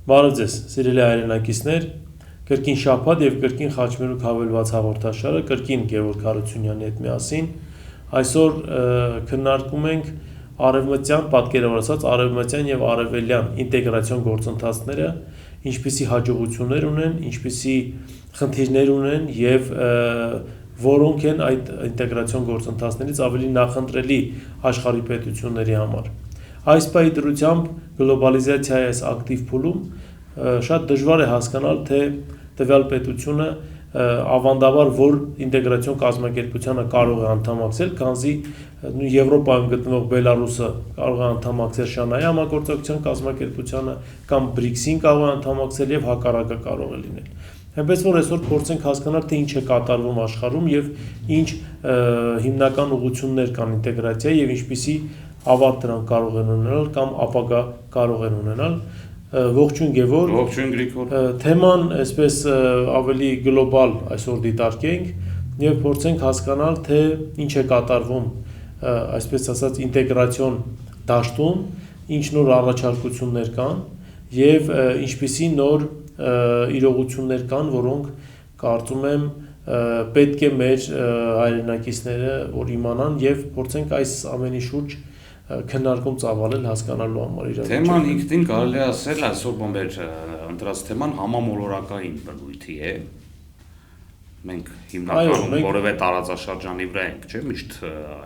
Բարև ձեզ, սիրելի հայրենակիցներ, կրկին շաբաթ եւ կրկին խաչմերուկ հավելված հաղորդաշարը, կրկին Գևորգ Հարությունյանի հետ միասին։ Այսօր քննարկում ենք արևմտյան, պատկերավոր ասած, արևմտյան եւ արևելյան ինտեգրացիոն գործընթացները, ինչպիսի հաջողություններ ունեն, ինչպիսի խնդիրներ ունեն եւ որոնք են այդ ինտեգրացիոն գործընթացներից ավելի նախընտրելի աշխարհի պետությունների համար։ Այս պայմանությամբ գլոբալիզացիայի այս ակտիվ փուլում շատ դժվար է հասկանալ, թե տվյալ պետությունը ավանդաբար որ ինտեգրացիոն կազմակերպությանը կարող է անդամակցել, քանզի Եվրոպայում գտնվող Բելարուսը կարող է անդամակցել Շանհայի համագործակցության կազմակերպությանը կամ BRICS-ին կարող է անդամակցել եւ հակառակը կարող է լինել։ Այնպես որ այսօր փորձենք հասկանալ, թե ինչ է կատարվում աշխարհում եւ ինչ հիմնական ուղղություններ կան ինտեգրացիայի եւ ինչպիսի ավարտ դրանք կարող են ունենալ կամ ապագա կարող են ունենալ։ Ողջույն Գևորգ։ Ողջույն Գրիգոր։ Թեման այսպես ավելի գլոբալ այսօր դիտարկենք եւ փորձենք հասկանալ, թե ինչ է կատարվում այսպես ասած ինտեգրացիոն դաշտում, ինչ նոր առաջարկություններ կան եւ ինչպիսի նոր իրողություններ կան, որոնք կարծում եմ պետք է մեր հայրենակիցները որ իմանան եւ փորձենք այս ամենի շուրջ քննարկում ծավալել հասկանալու համար իրավիճակը։ Թեման ինքնին կարելի է ասել այսօր մեր ընտրած թեման համամոլորակային բնույթի է։ Մենք հիմնականում որևէ տարածաշրջանի վրա ենք, չէ՞, միշտ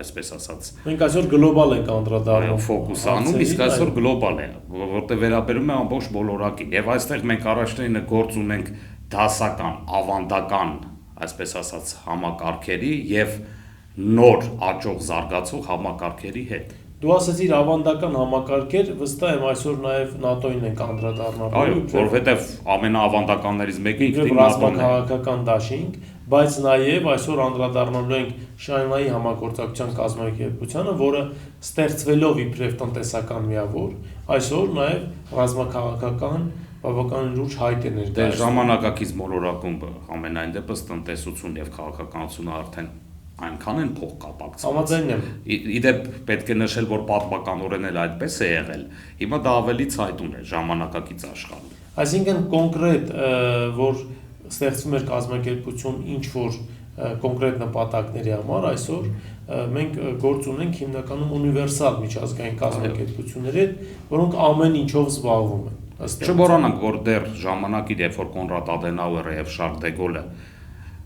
այսպես ասած։ Մենք այսօր գլոբալ ենք անդրադառնում, ֆոկուս անում, իսկ այսօր գլոբալ է, որտեղ վերաբերում է ամբողջ ոլորակին։ Եվ այստեղ մենք առաջնային գործ ունենք դասական, ավանդական, այսպես ասած, համակարգերի եւ նոր աճող զարգացող համակարգերի հետ։ Դու ասացիր ավանդական համակարգեր, վստահ եմ այսօր նաև ՆԱՏՕ-ին ենք անդրադառնալու։ Այո, որովհետև ամենաավանդականներից մեկը ինքնին ռազմաքաղաքական դաշինք, բայց նաև այսօր անդրադառնալու ենք Շանհայի համագործակցության կազմակերպությանը, որը ստեղծվելով իբրև տնտեսական միավոր, այսօր նաև ռազմաքաղաքական բավականին լուրջ հայտ է ներկայացնում։ Դե ժամանակակից մոլորակում ամենայն դեպս տնտեսություն եւ քաղաքականությունը արդեն այնքան են փոխկապակցված։ Համաձայն եմ։ Իդեպ պետք է նշել, որ պատմականորեն էլ այդպես է եղել։ Հիմա դա ավելի ցայտուն է ժամանակակից աշխարհում։ Այսինքն կոնկրետ որ ստեղծվում էր կազմակերպություն ինչ որ կոնկրետ նպատակների համար, այսօր մենք գործ ունենք հիմնականում ունիվերսալ միջազգային կազմակերպությունների հետ, որոնք ամեն ինչով զբաղվում են։ Չմոռանանք, որ դեռ ժամանակին, երբ որ Կոնրադ Ադենաուերը եւ Շարլ դե Գոլը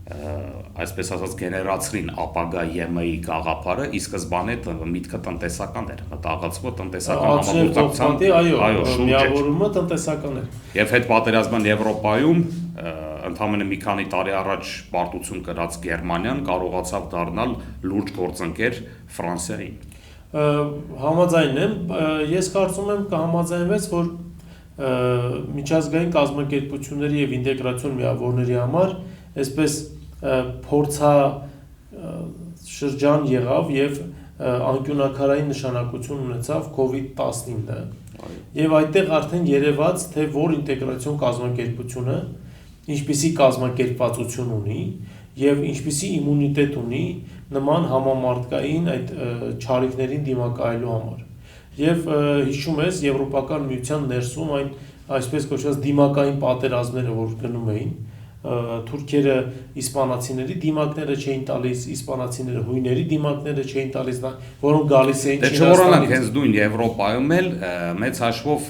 այսպես ասած գեներացրին ապագա ԵՄ-ի գաղափարը, ի սկզբանե միտքը տնտեսական էր, մտածումը տնտեսական համագործակցության, այո, միավորումը տնտեսական էր։ Եվ հետպատերազմյան Եվրոպայում ընդամենը մի քանի տարի առաջ պարտություն կրած Գերմանիան կարողացավ դառնալ լուրջ գործընկեր Ֆրանսիային։ Համաձայն եմ, ես կարծում եմ կհամաձայնվեց, որ միջազգային կազմակերպությունների եւ ինտեգրացիոն միավորների համար այսպես փորձա շրջան եղավ եւ անկյունակարային նշանակություն ունեցավ COVID-19-ը եւ այդտեղ արդեն երևաց թե որ ինտեգրացիոն կազմակերպությունը ինչպիսի կազմակերպվածություն ունի եւ ինչպիսի իմունիտետ ունի նման համամարտկային այդ չարիքներին դիմակայելու համար եւ հիշում ես եվրոպական միության ներսում այն այսպես կոչված դիմակային պատերազմները որ գնում էին թուրքերը իսպանացիների դիմակները չէին տալիս, իսպանացիները հույների դիմակները չէին տալիս, որոնք գալիս էին Չինաստանից։ Դե չմոռանանք հենց նույն Եվրոպայում էլ մեծ հաշվով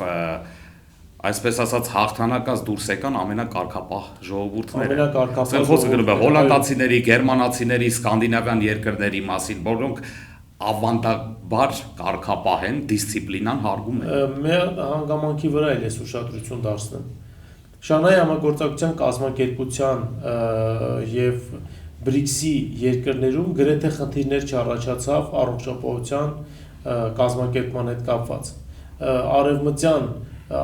այսպես ասած հաղթանակած դուրս եկան ամենակարգապահ ժողովուրդները։ Սա խոսքը գնում է հոլանդացիների, գերմանացիների, սկանդինավյան երկրների մասին, որոնք ավանդաբար կարգապահ են, դիսցիպլինան հարգում են։ Մեր հանգամանքի վրա էլ ես ուշադրություն դարձնեմ։ Շանհայի համագործակցության կազմակերպության եւ BRICS-ի երկրներում գրեթե խնդիրներ չառաջացավ առողջապահության կազմակերպման հետ կապված։ Արևմտյան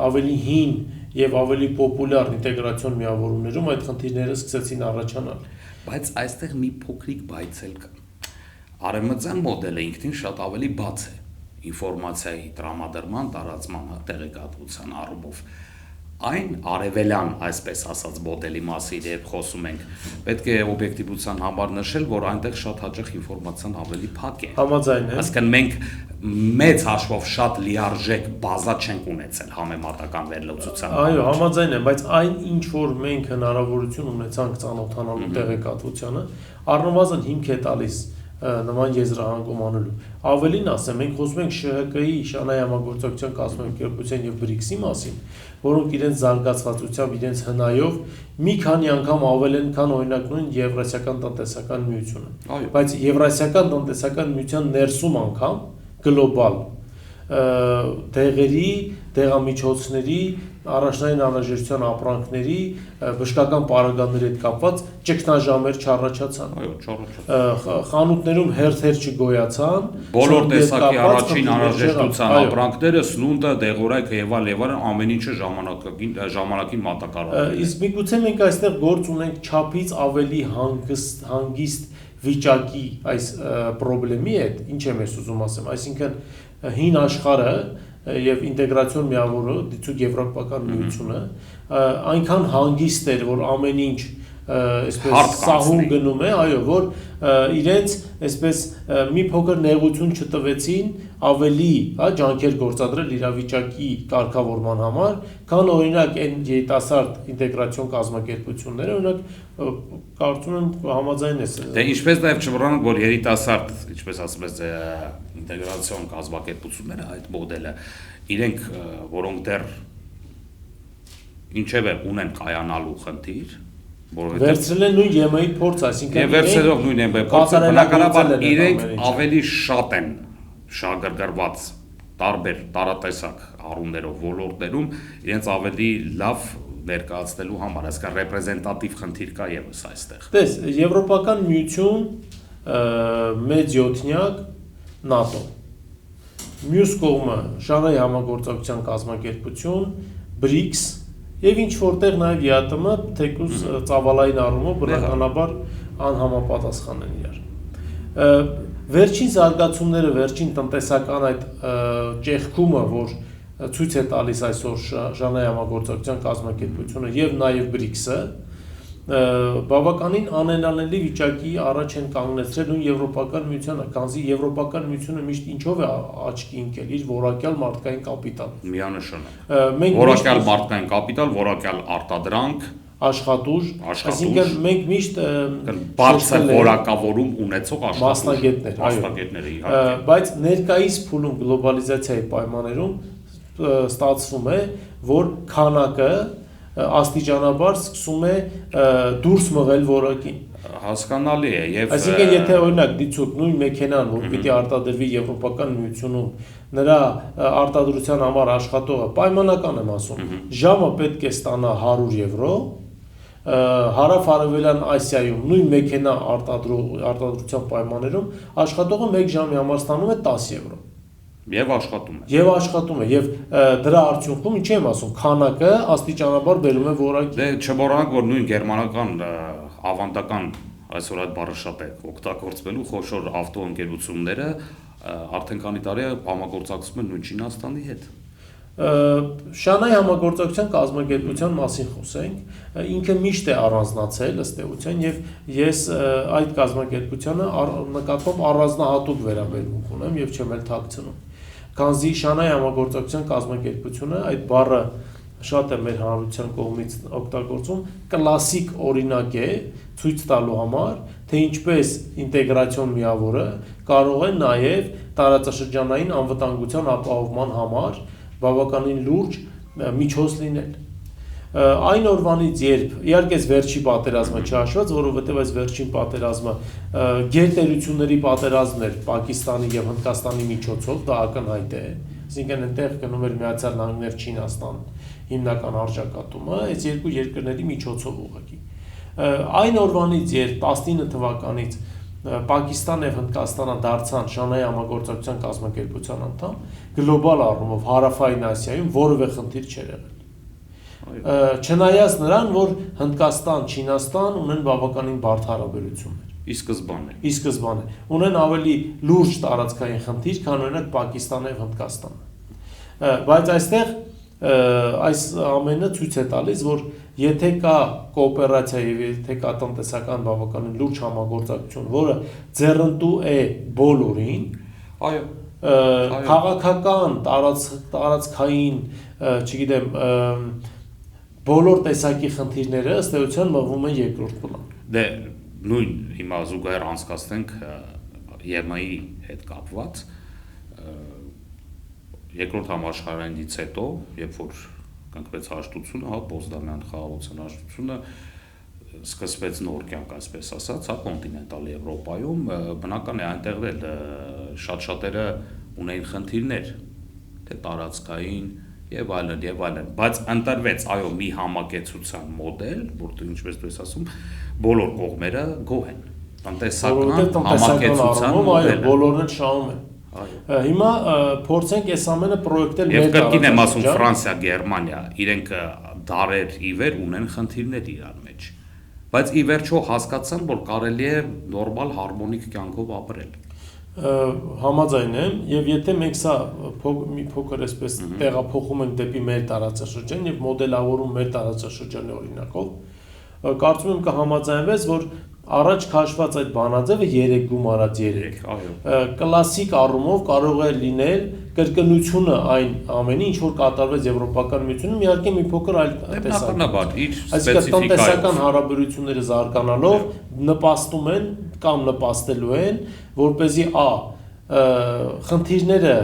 ավելի հին եւ ավելի պոպուլյար ինտեգրացիոն միավորումներում այդ խնդիրները սկսեցին առաջանալ։ Բայց այստեղ մի փոքրիկ բայց էլ կա։ Արևմտյան մոդելը ինքնին շատ ավելի բաց է ինֆորմացիայի տրամադրման, տարածման, տեղեկատվության առումով։ այն արևելյան, այսպես ասած, մոդելի մասին երբ խոսում ենք, պետք է օբյեկտիվության համար նշել, որ այնտեղ շատ հաճախ ինֆորմացիան ավելի փակ է։ Համաձայն եմ։ Այսինքն մենք մեծ հաշվով շատ լիարժեք բազա չենք ունեցել համեմատական վերլուծության։ Այո, համաձայն եմ, բայց այն ինչ որ մենք հնարավորություն ունեցանք ծանոթանալու տեղեկատվությանը, առնվազն հիմք է տալիս նման եզրահանգում անելու։ Ավելին ասեմ, մենք խոսում ենք ՇՀԿ-ի Շանհայ համագործակցության կազմակերպության եւ BRICS-ի մասին, որոնք իրենց զարգացվածությամբ, իրենց հնայով մի քանի անգամ ավել են, քան օրինակ նույն Եվրասիական տնտեսական միությունը։ Բայց Եվրասիական տնտեսական միության ներսում անգամ գլոբալ դեղերի, դեղամիջոցների, առաջնային անհրաժեշտության ապրանքների, բժշկական պարագաների հետ կապված ճգնաժամեր չառաջացան։ Այո, չառաջացան։ Խանութներում հերթեր չգոյացան, բոլոր տեսակի առաջին անհրաժեշտության ապրանքները, սնունդը, դեղորայքը եւ այլն, ամեն ինչը ժամանակին մատակարարվել է։ Իսկ միգուցե մենք այստեղ գործ ունենք չափից ավելի հանգիստ վիճակի այս խնդրի հետ, ինչ եմ ես ուզում ասեմ, այսինքն հին աշխարհը եւ ինտեգրացիոն միավորը, դիցուկ եվրոպական միությունը այնքան հանգիստ էր, որ ամեն ինչ այսպես սահուն գնում է, այո, որ իրենց այսպես մի փոքր նեղություն չտվեցին ավելի, հա, ջանքեր գործադրել իրավիճակի կարգավորման համար, քան օրինակ այն երիտասարդ ինտեգրացիոն կազմակերպությունները, օրինակ կարծում եմ համաձայն ես։ Դե ինչպես նաև չմոռանանք, որ երիտասարդ, ինչպես ասում ես, ինտեգրացիոն կազմակերպությունները այդ մոդելը իրենք, որոնք դեռ ինչևէ ունեն կայանալու խնդիր, վերցրել են նույն ԵՄ-ի փորձ, այսինքն վերցրելով նույն ԵՄ-ի փորձը, բնականաբար իրենք ավելի շատ են շահագրգռված տարբեր տարատեսակ առումներով ոլորտներում, իրենց ավելի լավ ներկայացնելու համար, այսինքն ռեպրեզենտատիվ խնդիր կա եւս այստեղ։ Տես, Եվրոպական միություն, մեծ յոթնյակ, ՆԱՏՕ։ Մյուս կողմը Շանհայ համագործակցության կազմակերպություն, BRICS եւ ինչ որտեղ նաեւ ԵԱՏՄ թեկուզ ծավալային առումով բնականաբար անհամապատասխան են իրար։ Վերջին զարգացումները, վերջին տնտեսական այդ ճեղքումը, որ ցույց է տալիս այսօր Շանհայ համագործակցության կազմակերպությունը եւ նաեւ BRICS-ը, բավականին անենանելի վիճակի առաջ են կանգնեցրել նույն Եվրոպական միությանը, քանզի Եվրոպական միությունը միշտ ինչով է աչքի ընկել իր որակյալ մարդկային կապիտալ։ Միանշանակ։ Որակյալ մարդկային կապիտալ, որակյալ արտադրանք, աշխատուժ, այսինքն մենք միշտ բարձր որակավորում ունեցող մասնագետներ, այո, բայց ներկայիս փուլում գլոբալիզացիայի պայմաններում ստացվում է, որ քանակը աստիճանաբար սկսում է դուրս մղել որակին։ Հասկանալի է եւ այսինքն եթե օրինակ դիցուկ նույն մեքենան, որ պիտի արտադրվի Եվրոպական միությունում, նրա արտադրության համար աշխատողը պայմանական եմ ասում, ժամը պետք է ստանա 100 եվրո, հարավ-արևելյան Ասիայում նույն մեքենա արտադրության պայմաններում աշխատողը 1 ժամի համար ստանում է 10 եվրո։ Եվ աշխատում է։ Եվ աշխատում է, եւ դրա արդյունքում ինչ եմ ասում, քանակը աստիճանաբար բերում է որակի։ Դե չմոռանանք, որ նույն գերմանական ավանդական այսօր այդ բառը շատ է օգտագործվելու խոշոր ավտոընկերությունները արդեն քանի տարի է համագործակցում են նույն Չինաստանի հետ։ Շանհայ համագործակցության կազմակերպության մասին խոսենք, ինքը միշտ է առանձնացել ըստ էության եւ ես այդ կազմակերպությանը նկատմամբ առանձնահատուկ վերաբերմունք ունեմ եւ չեմ էլ թաքցնում։ Քանզի Շանհայ համագործակցության կազմակերպությունը այդ բառը շատ է մեր հանրության կողմից օգտագործում, կլասիկ օրինակ է ցույց տալու համար, թե ինչպես ինտեգրացիոն միավորը կարող է նաեւ տարածաշրջանային անվտանգության ապահովման համար բավականին լուրջ միջոց լինել։ Այն օրվանից երբ իհարկե վերջի պատերազմը չհաշված, որովհետև այս վերջին պատերազմը գերտերությունների պատերազմն էր Պակիստանի եւ Հնդկաստանի միջոցով, դա ակնհայտ է, այսինքն այնտեղ գնում էր Միացյալ Նահանգներ, Չինաստան հիմնական արժակատումը, այս երկու երկրների միջոցով ուղղակի։ Այն օրվանից երբ 19 թվականից Պակիստան եւ Հնդկաստանը դարձան Շանհայ համագործակցության կազմակերպության անդամ, գլոբալ առումով Հարավային Ասիայում որևէ խնդիր չէր եղել։ Չնայած նրան, որ Հնդկաստան, Չինաստան ունեն բավականին բարդ հարաբերություններ։ Ի սկզբանե ունեն ավելի լուրջ տարածքային խնդիր, քան օրինակ Պակիստանը եւ Հնդկաստանը։ Բայց այստեղ այս ամենը ցույց է տալիս, որ եթե կա կոոպերացիա եւ եթե կա տնտեսական բավականին լուրջ համագործակցություն, որը ձեռնտու է բոլորին, այո, քաղաքական, տարածքային, չգիտեմ, բոլոր տեսակի խնդիրները ըստ էության մղվում են երկրորդ պլան։ Դե նույն հիմա զուգահեռ անցկացնենք ԵՄ-ի հետ կապված երկրորդ համաշխարհայինից հետո, երբ որ կնքվեց հաշտությունը, հա, Պոցդամյան խաղաղության հաշտությունը, սկսվեց նոր կյանք, այսպես ասած, հա, կոնտինենտալ Եվրոպայում, բնական է այնտեղ էլ շատ-շատերը ունեին խնդիրներ, թե տարածքային եւ այլն, բայց ընտրվեց այո մի համակեցության մոդել, որտեղ ինչպես դու ես ասում, բոլոր կողմերը գոհ են։ Տնտեսական համակեցության մոդելը, այո, բոլորն են շահում են։ Հիմա փորձենք այս ամենը պրոյեկտել մեր տարածքին։ Եվ կրկին եմ ասում Ֆրանսիա, Գերմանիա, իրենք դարեր ի վեր ունեն խնդիրներ իրար մեջ, բայց ի վերջո հասկացան, որ կարելի է նորմալ հարմոնիկ կյանքով ապրել։ Համաձայն եմ, եւ եթե մենք սա մի փոքր այսպես տեղափոխում ենք դեպի մեր տարածաշրջան եւ մոդելավորում մեր տարածաշրջանի օրինակով, կարծում եմ կհամաձայնվես, որ առաջ քաշված այդ բանաձևը 3 գումարած 3, այո, կլասիկ առումով կարող է լինել կրկնությունը այն ամենի, ինչ որ կատարվեց Եվրոպական միությունում, իհարկե մի փոքր այլ տեսակետով, իր սպეციფიკայով, տնտեսական հարաբերությունները զարգանալով նպաստում են կամ նպաստելու են, որպեսզի խնդիրները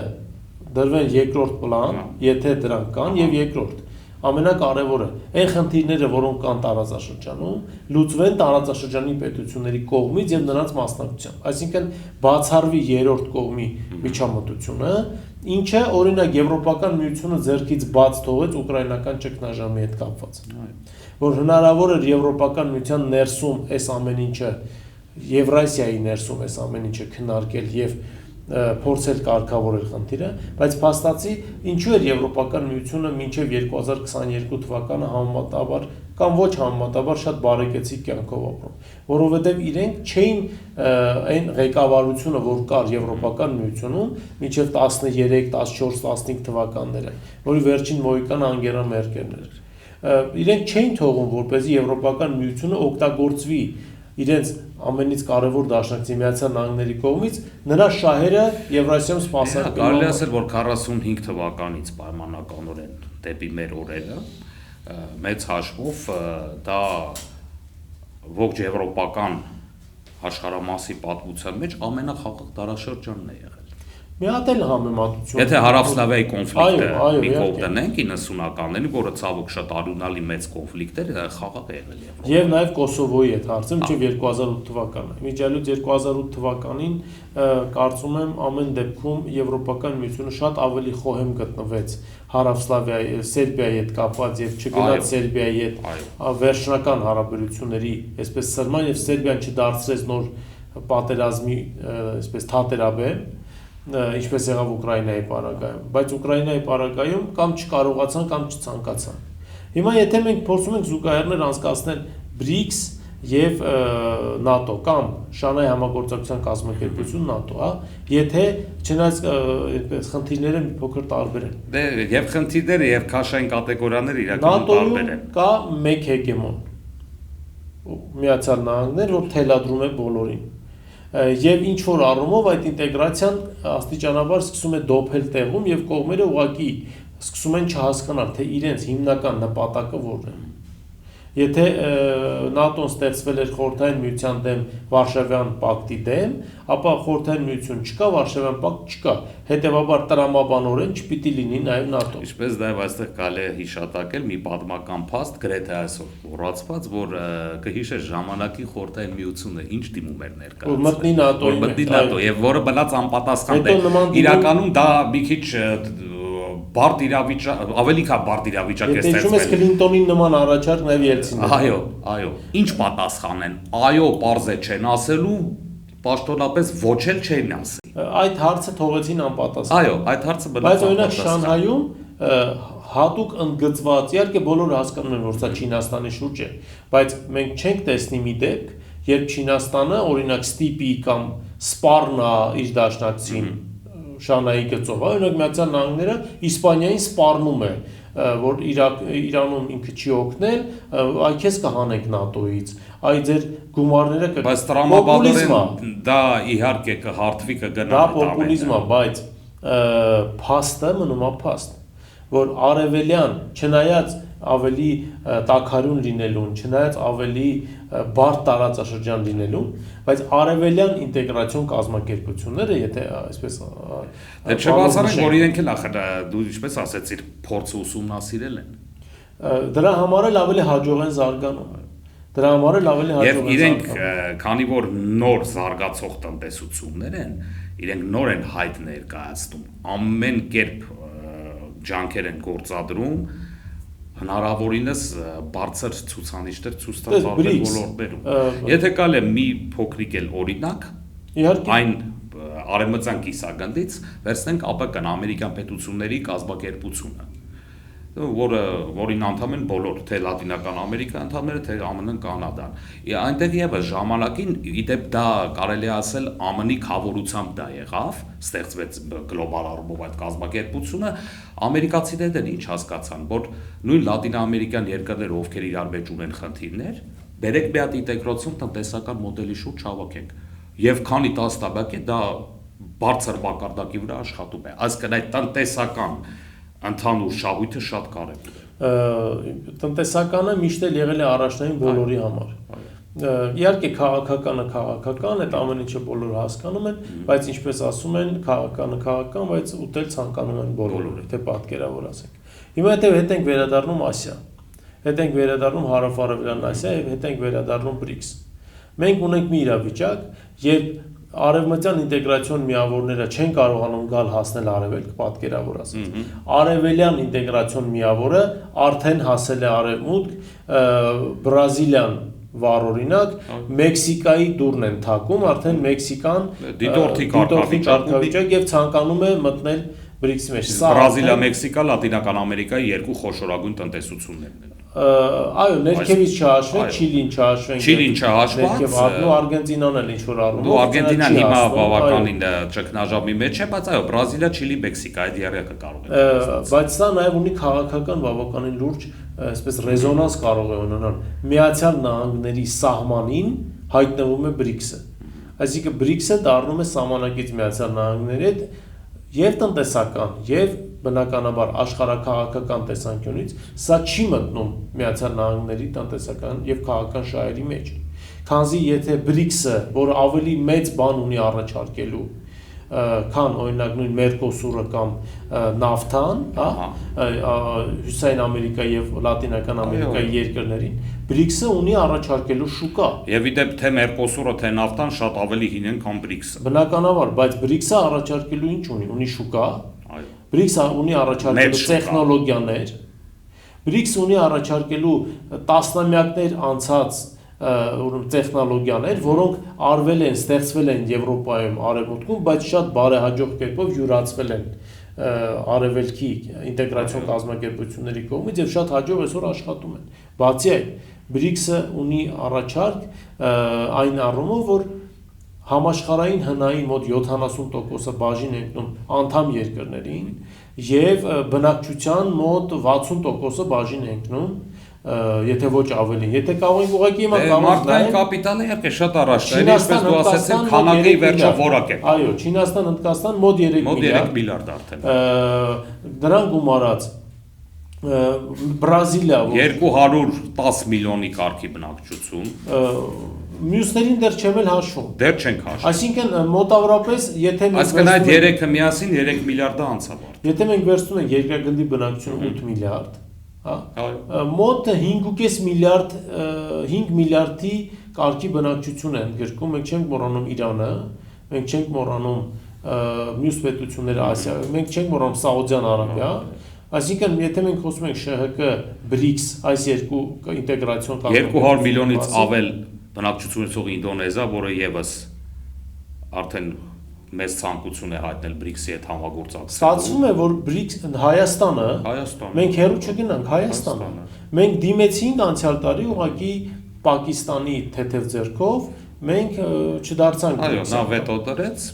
դրվեն երկրորդ պլան, եթե դրանք կան, եւ երկրորդ ամենակարևորը, այն խնդիրները, որոնք կան տարածաշրջանում, լուծվեն տարածաշրջանի պետությունների կողմից եւ նրանց մասնակցությամբ։ Այսինքն բացառվի երրորդ կողմի միջամտությունը, ինչը օրինակ Եվրոպական միությունը ձեռքից բաց թողեց ուկրաինական ճգնաժամի հետ կապված։ Որ հնարավոր էր Եվրոպական միության ներսում այս ամեն ինչը, Եվրասիայի ներսում այս ամեն ինչը քննարկել եւ փորձել կարգավորել խնդիրը, բայց փաստացի ինչու էր Եվրոպական միությունը մինչև 2022 թվականը համեմատաբար կամ ոչ համեմատաբար շատ բարեկեցիկ կյանքով ապրում, որովհետև իրենք չէին այն ղեկավարությունը, որ կար Եվրոպական միությունում մինչև 13, 14, 15 թվականները, որի վերջին մոհիկան Անգելա Մերկելն էր։ Իրենք չէին թողում, որպեսզի Եվրոպական միությունը օգտագործվի իրենց ամենից կարևոր դաշնակցի Միացյալ Նահանգների կողմից նրա շահերը Եվրասիայում սպասարկելու։ Կարելի է ասել, որ 45 թվականից պայմանականորեն դեպի մեր օրերը մեծ հաշվով դա ողջ եվրոպական աշխարհամասի պատմության մեջ ամենախաղաղ դարաշրջանն է եղել։ Մի հատ էլ համեմատություն։ Եթե Հարավսլավիայի կոնֆլիկտը մի կողմ դնենք 90-ականներին, որը ցավոք շատ արյունալի մեծ կոնֆլիկտ էր, խաղաղ է եղել Եվրոպայում։ Եվ նաև Կոսովոյի հետ հարցը մինչև 2008 թվականը։ Միջալյուց 2008 թվականին կարծում եմ ամեն դեպքում Եվրոպական միությունը շատ ավելի խոհեմ գտնվեց Հարավսլավիայի, Սերբիայի հետ կապված եւ չգնաց Սերբիայի հետ վերջնական հարաբերությունների, այսպես սրման եւ Սերբիան չդարձրեց նոր պատերազմի, այսպես թատերաբեմ, ինչպես եղավ Ուկրաինայի պարագայում, բայց Ուկրաինայի պարագայում կամ չկարողացան կամ չցանկացան։ Հիմա եթե մենք փորձում ենք զուգահեռներ անցկացնել BRICS եւ ՆԱՏՕ կամ Շանհայ համագործակցության կազմակերպություն ՆԱՏՕ, հա, եթե չնայած այդպես խնդիրները մի փոքր տարբեր են։ Դե եւ խնդիրները եւ քաշային կատեգորիաները իրականում տարբեր են։ Կա մեկ հեգեմոն Միացյալ Նահանգներ, որ թելադրում է բոլորին։ Եվ ինչ որ առումով այդ ինտեգրացիան աստիճանաբար սկսում է դոփել տեղում եւ կողմերը ուղղակի սկսում են չհասկանալ, թե իրենց հիմնական նպատակը որն է։ Եթե ՆԱՏՕ-ն ստեղծվել էր Խորհրդային Միության դեմ Վարշավյան պակտի դեմ, ապա Խորհրդային Միություն չկա, Վարշավյան պակտ չկա։ Հետևաբար տրամաբանորեն չպիտի լինի նաև ՆԱՏՕ։ Ինչպես նաև այստեղ կարելի է հիշատակել մի պատմական փաստ, գրեթե այսօր մոռացված, որ կհիշեր ժամանակի Խորհրդային Միությունը ինչ դիմում էր ներկայացնում։ Մտնի ՆԱՏՕ-ի, մտնի ՆԱՏՕ, եւ որը բնած անպատասխան է։ Իրականում դա մի քիչ բարդ իրավիճակ, ավելի քան բարդ իրավիճակ է ստեղծվել։ Հիշում ես Քլինտոնին նման առաջարկ նաև Ելցինին։ Այո, ինչ պատասխան են։ Այո, պարզ է չեն ասելու, պաշտոնապես ոչ էլ չեն ասի։ Այդ հարցը թողեցին անպատասխան։ Այո, այդ հարցը բնավ բայց օրինակ Շանհայում հատուկ ընդգծված, իհարկե բոլորը հասկանում են, որ սա Չինաստանի շուրջ է, բայց մենք չենք տեսնի մի դեպք, երբ Չինաստանը օրինակ ստիպի կամ սպառնա իր դաշնակցին Շանհայի գծով, օրինակ Միացյալ Նահանգները Իսպանիային սպառնում է որ Իրանում ինքը չի օգնել, այ քեզ կհանենք ՆԱՏՕ-ից, այ ձեր գումարները բայց տրամաբանորեն դա իհարկե կհարթվի կգնա։ Դա պոպուլիզմ է, բայց փաստը մնում է փաստ, որ արևելյան, չնայած ավելի տաքարյուն լինելուն, չնայած ավելի բարդ տարածաշրջան լինելուն, բայց արևելյան ինտեգրացիոն կազմակերպությունները, եթե այսպես դե չբացառենք, որ իրենք էլ ախր դու ինչպես ասեցիր, փորձը ուսումնասիրել են։ Դրա համար էլ ավելի հաջող են զարգանում։ Դրա համար էլ ավելի հաջող են զարգանում։ Եվ իրենք, քանի որ նոր զարգացող տնտեսություններ են, իրենք նոր են հայտ ներկայացնում, ամեն կերպ ջանքեր են գործադրում հնարավորինս բարձր ցուցանիշներ ցույց տալ տարբեր ոլորտներում։ Եթե կարելի է մի փոքրիկ էլ օրինակ, այն արևմտյան կիսագնդից վերցնենք ԱՊԿ-ն, ամերիկյան պետությունների կազմակերպությունը, որին անդամ են բոլոր, թե Լատինական Ամերիկա անդամները, թե ԱՄՆ-ն, Կանադան։ Այնտեղ եւս ժամանակին, իդեպ դա կարելի է ասել ԱՄՆ-ի խավորությամբ դա եղավ, ստեղծվեց գլոբալ առումով այդ կազմակերպությունը, ամերիկացիներն ինչ հասկացան, որ նույն լատինաամերիկյան երկրները, ովքեր իրար մեջ ունեն խնդիրներ, բերեք մի հատ ինտեգրացիոն տնտեսական մոդելի շուրջ հավաքենք։ Եվ քանի տասնամյակ է դա բարձր մակարդակի վրա աշխատում է։ Այսինքն այդ տնտեսական ընդհանուր շահույթը շատ կարևոր է։ Տնտեսականը միշտ էլ եղել է առաջնային բոլորի համար։ Իհարկե քաղաքականը քաղաքական, այդ ամեն ինչը բոլորը հասկանում են, բայց ինչպես ասում են, քաղաքականը քաղաքական, բայց ուտել ցանկանում են բոլորը, թե պատկերավոր ասենք։ Հիմա հետ ենք վերադառնում Ասիա, հետ ենք վերադառնում Հարավ-Արևելյան Ասիա եւ հետ ենք վերադառնում BRICS։ Մենք ունենք մի իրավիճակ, երբ արևմտյան ինտեգրացիոն միավորները չեն կարողանում գալ հասնել արևելք, պատկերավոր ասած։ Արևելյան ինտեգրացիոն միավորը արդեն հասել է արևմուտք, Բրազիլիան վառօրինակ, Մեքսիկայի դուրն են թակում, արդեն Մեքսիկան դիտորդի կարգավիճակ եւ ցանկանում է մտնել BRICS-ի մեջ։ Բրազիլիա, Մեքսիկա, Լատինական Ամերիկայի երկու խոշորագույն տնտեսություններն են։ Այո, ներքևից չհաշվենք, Չիլին չհաշվենք։ Չիլին չհաշված, ու Արգենտինան էլ ինչ որ առումով։ Դու Արգենտինան հիմա բավականին ճգնաժամի մեջ է, բայց այո, Բրազիլիա, Չիլի, Մեքսիկա այդ երեքը կարող է։ Բայց սա նաև ունի քաղաքական բավականին լուրջ, այսպես ռեզոնանս կարող է ունենալ։ Միացյալ Նահանգների սահմանին հայտնվում է BRICS-ը։ Այսինքն BRICS-ը դառնում է սահմանակից Միացյալ Նահանգների հետ եւ տնտեսական, եւ բնականաբար աշխարհաքաղաքական տեսանկյունից սա չի մտնում Միացյալ Նահանգների տնտեսական եւ քաղաքական շահերի մեջ։ Քանզի եթե BRICS-ը, որը ավելի մեծ բան ունի առաջարկելու, քան օրինակ նույն Մերկոսուրը կամ նավթան, Հյուսիսային Ամերիկա եւ Լատինական Ամերիկայի երկրներին, BRICS-ը ունի առաջարկելու շուկա։ Եվ իդեպ թե Մերկոսուրը, թե նավթան շատ ավելի հին են, քան BRICS-ը։ Բնականաբար, բայց BRICS-ը առաջարկելու ինչ ունի? Ունի շուկա։ BRICS-ը ունի առաջարկելու տեխնոլոգիաներ, BRICS-ը ունի առաջարկելու տասնամյակներ անցած տեխնոլոգիաներ, որոնք արվել են, ստեղծվել են Եվրոպայում, Արևմուտքում, բայց շատ բարեհաջող կերպով յուրացվել են արևելքի ինտեգրացիոն կազմակերպությունների կողմից եւ շատ հաջող այսօր աշխատում են։ Բացի այդ, BRICS-ը ունի առաջարկ այն առումով, որ համաշխարհային հնայի մոտ 70%-ը բաժին է ընկնում անդամ երկրներին եւ բնակչության մոտ 60%-ը բաժին է ընկնում, եթե ոչ ավելին, եթե կարող ենք ուղղակի հիմա մարդկային կապիտալը իհարկե շատ առաջնային, ինչպես դու ասացիր, քանակի վերջը որակ է։ Այո, Չինաստան, Հնդկաստան մոտ 3 միլիարդ արդեն։ Դրան գումարած Բրազիլիա 210 միլիոնի կարգի բնակչություն, մյուսներին դեռ չեմ էլ հաշվում։ Դեռ չենք հաշվում։ Այսինքն մոտավորապես, եթե մենք այսինքն այդ 3-ը միասին 3 միլիարդը անցավ արդեն։ Եթե մենք վերցնում ենք երկրագնդի բնակչությունը 8 միլիարդ, մոտ 5.5 միլիարդ 5 միլիարդի կարգի բնակչություն են գրկում, մենք չենք մոռանում Իրանը, մենք չենք մոռանում մյուս պետությունները Ասիայում, մենք չենք մոռանում Սաուդյան Արաբիա, այսինքն եթե մենք խոսում ենք ՇՀԿ, BRICS, այս երկու ինտեգրացիոն 200 միլիոնից ավել բնակչություն ունեցող Ինդոնեզիա, որը եւս արդեն մեծ ցանկություն է հայտնել BRICS-ի հետ համագործակցելու։ Ստացվում է, որ BRICS Հայաստանը, մենք հեռու չգնանք Հայաստանը։ Մենք դիմեցինք անցյալ տարի ուղղակի Պակիստանի թեթև ձեռքով, մենք չդարձանք։ Այո, նա վետո դրեց։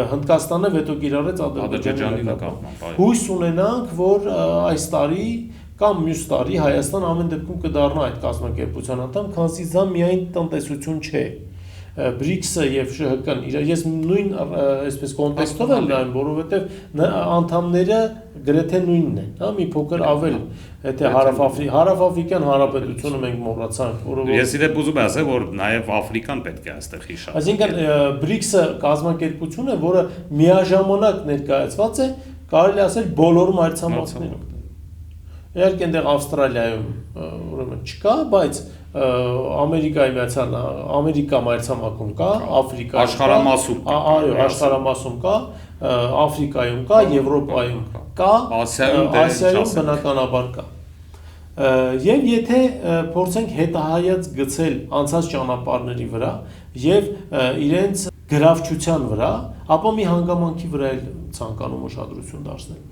Հնդկաստանը վետո կիրառեց Ադրբեջանի նկատմամբ։ Հույս ունենանք, որ այս տարի կամ մյուս տարի Հայաստան ամեն դեպքում կդառնա այդ կազմակերպության անդամ, քանզի դա միայն տնտեսություն չէ։ BRICS-ը եւ ՇՀԿ-ն ես նույն այսպես կոնտեքստով եմ նայում, որովհետեւ անդամները գրեթե նույնն են, հա, մի փոքր ավել, եթե հարավաֆրիկյան հանրապետությունը մենք մոռացանք, որովհետեւ ես իրեն ուզում եմ ասել, որ նաեւ Աֆրիկան պետք է այստեղ հիշատակվի։ Այսինքն BRICS-ը կազմակերպություն է, որը միաժամանակ ներկայացված է, կարելի ասել բոլոր մայրցամաքներում։ Իհարկե այնտեղ Ավստրալիայում ուրեմն չկա, բայց Ամերիկա մայրցամաքում կա, Աֆրիկայում աշխարհամասում կա, այո, աշխարհամասում կա, Աֆրիկայում կա, Եվրոպայում կա, Ասիայում բնականաբար կա։ Եվ եթե փորձենք հետահայաց գցել անցած ճանապարհների վրա եւ իրենց գրավչության վրա, ապա մի հանգամանքի վրա էլ ցանկանում ուշադրություն դարձնել։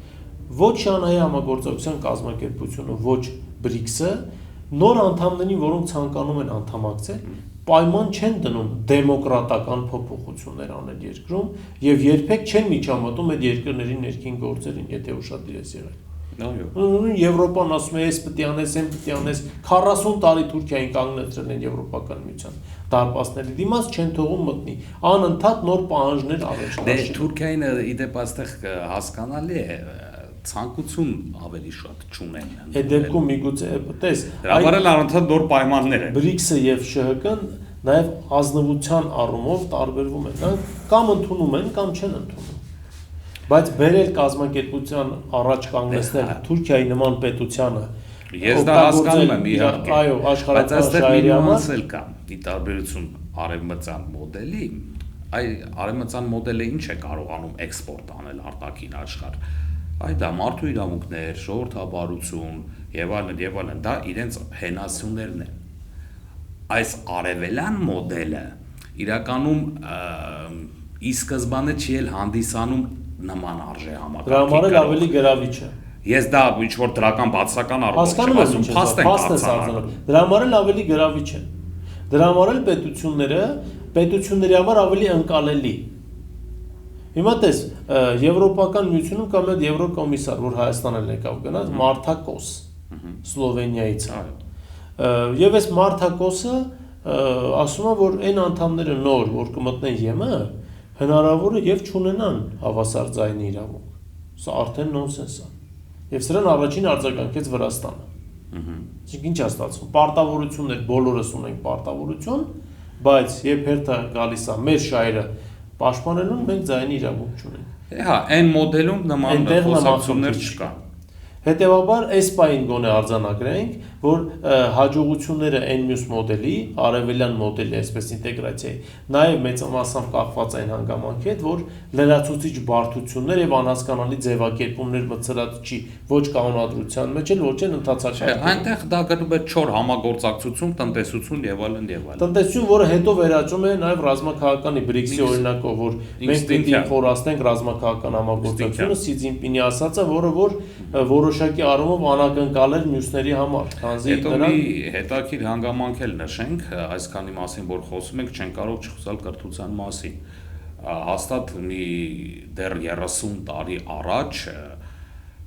Ոչ Շանհայի համագործակցության կազմակերպությունը, ոչ BRICS-ը նոր անդամներին, որոնք ցանկանում են անդամակցել, պայման չեն դնում դեմոկրատական փոփոխություններ անել երկրում եւ երբեք չեն միջամտում այդ երկրների ներքին գործերին, եթե ուշադիր ես եղել։ Եվրոպան ասում է, ես պետք է անես, այն պետք է անես, 40 տարի Թուրքիային կանգնեցրել են Եվրոպական միության դարպասների դիմաց, չեն թողում մտնի, անընդհատ նոր պահանջներ առաջ տաշել։ Դե Թուրքիային իդեպ այստեղ հասկանալի է, ցանկություն ավելի շատ չունեն։ Այդ դեպքում միգուցե տես, դրա առանցած նոր պայմաններ են։ BRICS-ը եւ ՇՀԿ-ն նաեւ ազնվության առումով տարբերվում են, կամ ընդունում են, կամ չեն ընդունում։ Բայց բերել կազմակերպության առաջ կանգնեցնել Թուրքիայի նման պետությանը ես դա հասկանում եմ իհարկե, այո, աշխարհական շահերի համար կա ի տարբերություն արևմտյան մոդելի, այ արևմտյան մոդելը ինչ է կարողանում էքսպորտ անել արտաքին աշխարհ, այ դա մարդու իրավունքներ, ժողովրդավարություն եւ այլն, դա իրենց հենասյուներն են։ Այս արևելյան մոդելը իրականում ի սկզբանե չի էլ հանդիսանում նման արժե համակարգի։ Դրա համար էլ ավելի գրավիչ է։ Ես դա ինչ որ դրական բացական առումով չեմ ասում, փաստ են արձանագրում։ Դրա համար էլ ավելի գրավիչ է։ Դրա համար էլ պետությունների համար ավելի ընկալելի։ Հիմա տես, Եվրոպական միությունում կա մեկ եվրոկոմիսար, որ Հայաստան էլ եկավ գնաց, Մարտակոս, Սլովենիայից է։ Եվ այս Մարտակոսը ասում է, որ այն անդամները նոր, որ կմտնեն ԵՄ, հնարավոր է եւ չունենան հավասար ձայնի իրավունք։ Սա արդեն նոնսենս է։ Եվ սրան առաջին արձագանքեց Վրաստանը։ Իսկ ինչ է ստացվում։ Պարտավորություններ բոլորս ունենք պարտավորություն, բայց երբ հերթը գալիս է մեր շահերը պաշտպանելուն, մենք ձայնի իրավունք չունենք։ Հա, այն մոդելում նման խոսակցություններ չկա։ Հետևաբար այս պահին գոնե արձանագրենք, որ հաջողությունները այն մյուս մոդելի, արևելյան մոդելի, այսպես ինտեգրացիայի, նաև մեծամասամբ կախված այն հանգամանքի հետ, որ լրացուցիչ բարդություններ եւ անհասկանալի ձևակերպումներ մցրած չի ոչ կանոնադրության մեջ, ոչ էլ ընդհանրացական։ Այնտեղ դա գնում է 4 համագործակցություն, տնտեսություն եւ այլն եւ այլն։ Տնտեսություն, որը հետո վերաճում է նաև ռազմաքաղաքանի BRICS-ի օրինակով, որ մենք պետք է խորացնենք ռազմաքաղաքական համագործակցությունը, Սի Ցզինպինի ասածը, որը որ որոշակի առումով անակնկալ էր մյուսների համար, քանզի դրանք հետաքրքիր հանգամանք էլ նշենք, այսքանի մասին որ խոսում ենք, չեն կարող չխոսալ կրթության մասին։ Հաստատ մի դեռ 30 տարի առաջ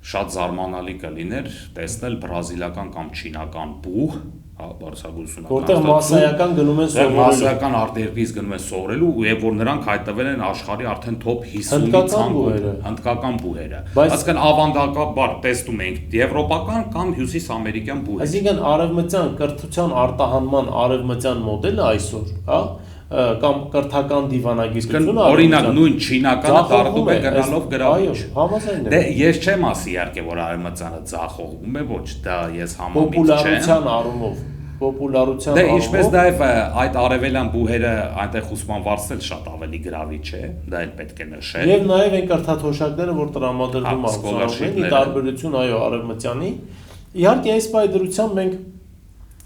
շատ զարմանալի կլիներ տեսնել բրազիլական կամ չինական բուհ, հա, բարձրագույնությունական, որտեղ մասսայական գնում են սովորելու, մասսայական արտերկրից գնում են սովորելու, եւ որ նրանք հայտնվել են աշխարհի արդեն top 50-ի ցանկում, հնդկական բուհերը։ Այսինքն ավանդակաբար տեսնում ենք եվրոպական կամ հյուսիսամերիկյան բուհեր։ Այսինքն արևմտյան կրթության արտահանման արևմտյան մոդելը այսօր, հա, կամ կրթական դիվանագիտությունը, օրինակ նույն չինականը դառնում է գնալով գրավիչ։ Այո, համաձայն եմ։ Դե ես չեմ ասի իհարկե որ արևմտյանը ձախողվում է, ոչ, դա ես համամիտ չեմ։ Պոպուլարության առումով, պոպուլարության առումով։ Դե ինչպես նաև այդ արևելյան բուհերը այնտեղ ուսմանվարձնել շատ ավելի գրավիչ է, դա էլ պետք է նշել։ Եվ նաև այն կրթաթոշակները, որ տրամադրվում է ուսանողներին, ի տարբերություն այո արևմտյանի։ Իհարկե այս պայդրությամբ մենք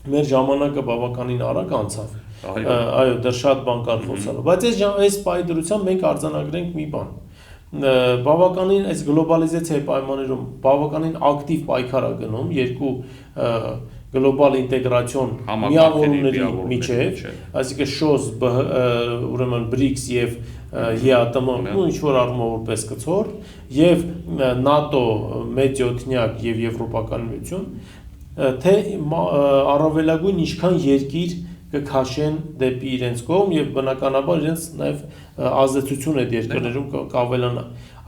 մեր ժամանակը բավականին արագ անցավ։ Այո, դեռ շատ բան կար խոսալու, բայց այս պայդրությամբ մենք արձանագրենք մի բան։ Բավականին այս գլոբալիզացիայի պայմաններում բավականին ակտիվ պայքար է գնում երկու գլոբալ ինտեգրացիոն միավորների միջև, այսինքն ՇՕՍ, ուրեմն BRICS եւ ԵԱՏՄ-ն ու ինչ-որ առումով որպես կցորդ, եւ ՆԱՏՕ, մեծյոթնյակ եւ Եվրոպական միություն, թե առավելագույն ինչքան երկիր կքաշեն դեպի իրենց կողմ եւ բնականաբար իրենց նաեւ ազդեցություն այդ երկրներում կավելանա։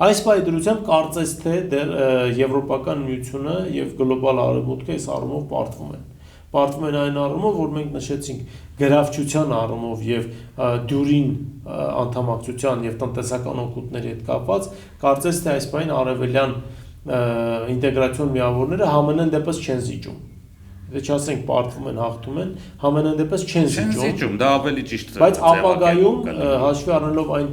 Այս պայդրությամբ կարծես թե դեռ Եվրոպական միությունը եւ գլոբալ արևմուտքը այս առումով պարտվում են այն առումով, որ մենք նշեցինք գրավչության առումով եւ դյուրին անդամակցության եւ տնտեսական օգուտների հետ կապված, կարծես թե այս բանը արևելյան ինտեգրացիոն միավորները համենայն դեպս չեն զիջում։ Դե չասենք պարտվում են, հաղթում են, համենայն դեպս չեն զիջում, դա ավելի ճիշտ է։ Բայց ապագայում հաշվի առնելով այն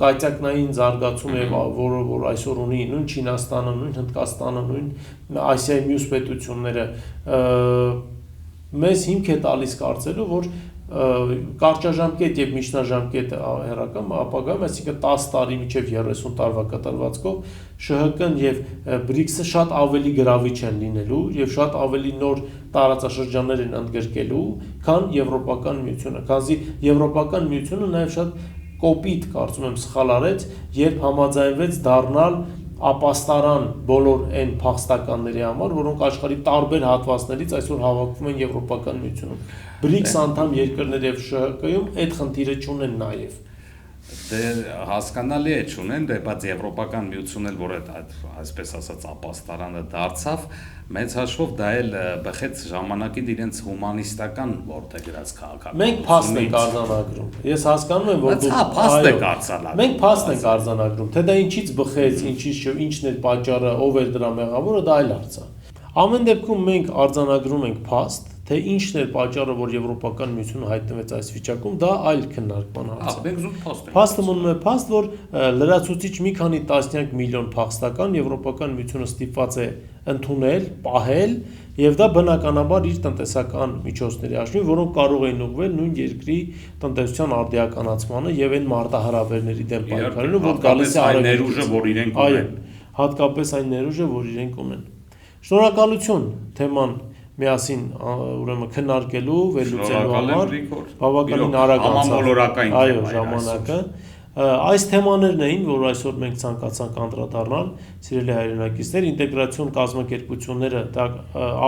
կայծակնային զարգացումը, որ այսօր ունի նույն Չինաստանը, նույն Հնդկաստանը, նույն Ասիայի մյուս պետությունները, մեզ հիմք է տալիս կարծելու, որ կարճաժամկետ եւ միջնաժամկետ հեռակամ ապագայում, այսինքն 10 տարի մինչեւ 30 տարվա կտրվածքով ՇՀԿ-ն եւ BRICS-ը շատ ավելի գրավիչ են լինելու եւ շատ ավելի նոր տարածաշրջաններ են ընդգրկելու, քան Եվրոպական միությունը, քանզի Եվրոպական միությունը նաեւ շատ կոպիտ, կարծում եմ, սխալ արեց, երբ համաձայնվեց դառնալ ապաստարան բոլոր այն փախստականների համար, որոնք աշխարհի տարբեր հատվածներից այսօր հավաքվում են Եվրոպական միությունում։ BRICS անդամ երկրներ եւ ՇՀԿ-ում այդ խնդիրը չունեն նաեւ։ Դե հասկանալի է չունեն, դե բայց Եվրոպական միությունն էլ որ այդ այսպես ասած ապաստարանը դարձավ, մեծ հաշվով դա էլ բխեց ժամանակին իրենց հումանիստական որտեղած քաղաքական։ Մենք փաստ ենք արձանագրում։ Ես հասկանում եմ, որ դու փաստ եք արձանագրում։ Մենք փաստ ենք արձանագրում, թե դա ինչից բխեց, ինչն էր պատճառը, ով էր դրա մեղավորը, դա այլ հարց է։ Ամեն դեպքում մենք արձանագրում ենք փաստ, թե ինչն էր պատճառը, որ Եվրոպական միությունը հայտնվեց այս վիճակում, դա այլ քննարկման հարց է։ Մենք զուտ փաստ ենք։ Փաստը մնում է փաստ, որ լրացուցիչ մի քանի տասնյակ միլիոն փախստական Եվրոպական միությունը ստիպված է ընդունել, պահել, եւ դա բնականաբար իր տնտեսական միջոցների հաշվին, որոնք կարող էին ուղղվել նույն երկրի տնտեսության արդիականացմանը եւ այն մարտահրավերների դեմ պայքարելու, որ գալիս է այն ներուժը, որ իրենք ունեն։ Հատկապես այն ներուժը, որ իրենք ունեն։ Շնորհակալություն թեման միասին ուրեմն քննարկելու, վերլուծելու համար բավականին արագ անցավ ժամանակը։ Այս թեմաներն էին, որ այսօր մենք ցանկացանք անդրադառնալ, սիրելի հայրենակիցներ, ինտեգրացիոն կազմակերպությունները դա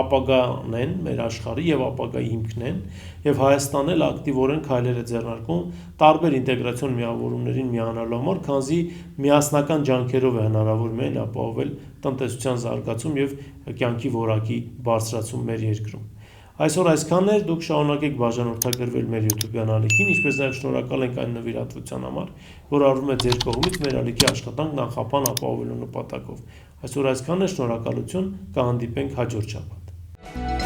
ապագան են մեր աշխարհի եւ ապագայի հիմքն են, եւ Հայաստանն էլ ակտիվորեն քայլեր է ձեռնարկում տարբեր ինտեգրացիոն միավորումներին միանալու համար, քանզի միասնական ջանքերով է հնարավոր միայն ապահովել տնտեսության զարգացում եւ կյանքի որակի բարձրացում մեր երկրում։ Այսօր այսքանն էր, դուք շարունակեք բաժանորդագրվել մեր YouTube-յան ալիքին, ինչպես նաև շնորհակալ ենք այն նվիրատվության համար, որ արվում է ձեր կողմից մեր ալիքի աշխատանքն անխափան ապահովելու նպատակով։ Այսօր այսքանն է, շնորհակալություն, կհանդիպենք հաջորդ շաբաթ։